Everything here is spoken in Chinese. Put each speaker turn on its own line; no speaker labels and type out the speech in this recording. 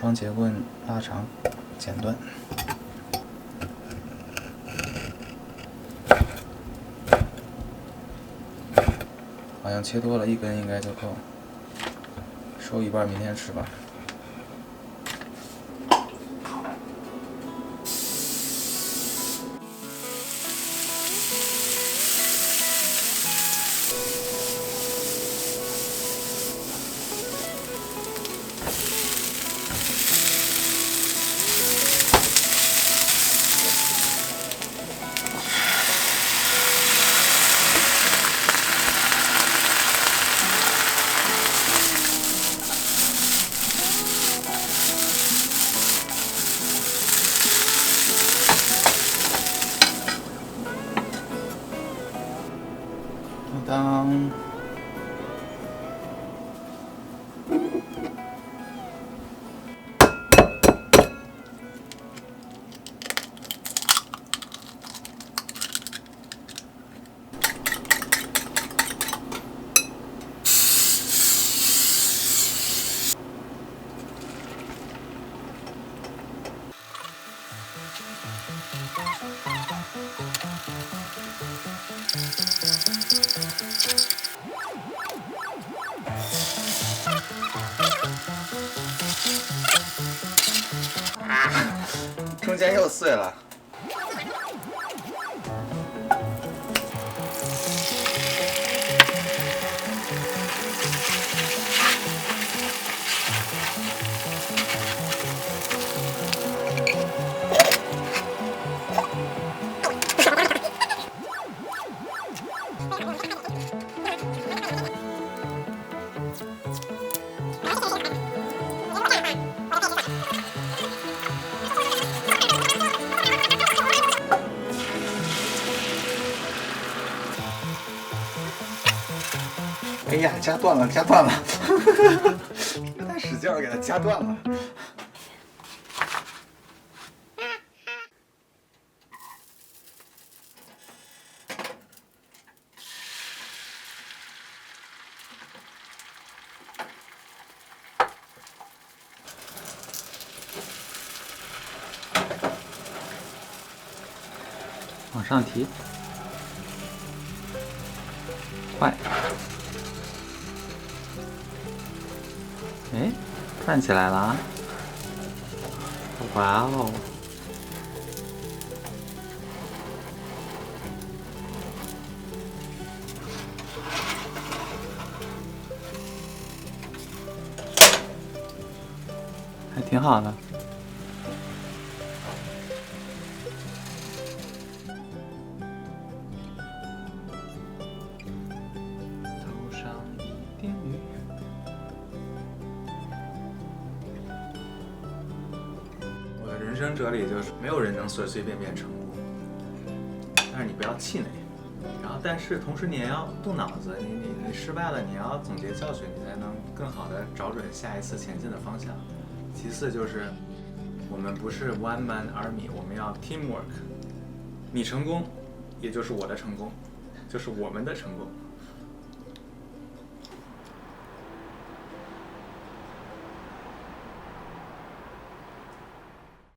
双节棍拉长剪断。好像切多了1根应该就够，收一半明天吃吧。当中间又碎了。哎呀，夹断了，夹断了！太使劲儿给它夹断了。往上提，快！哎，转起来了！哇哦！还挺好的。头上一点雨。我的人生哲理就是，没有人能随随便便成功，但是你不要气馁。然后，但是同时你也要动脑子，你失败了，你要总结教训，你才能更好的找准下一次前进的方向。其次就是，我们不是 one man army， 我们要 teamwork。你成功，也就是我的成功，就是我们的成功。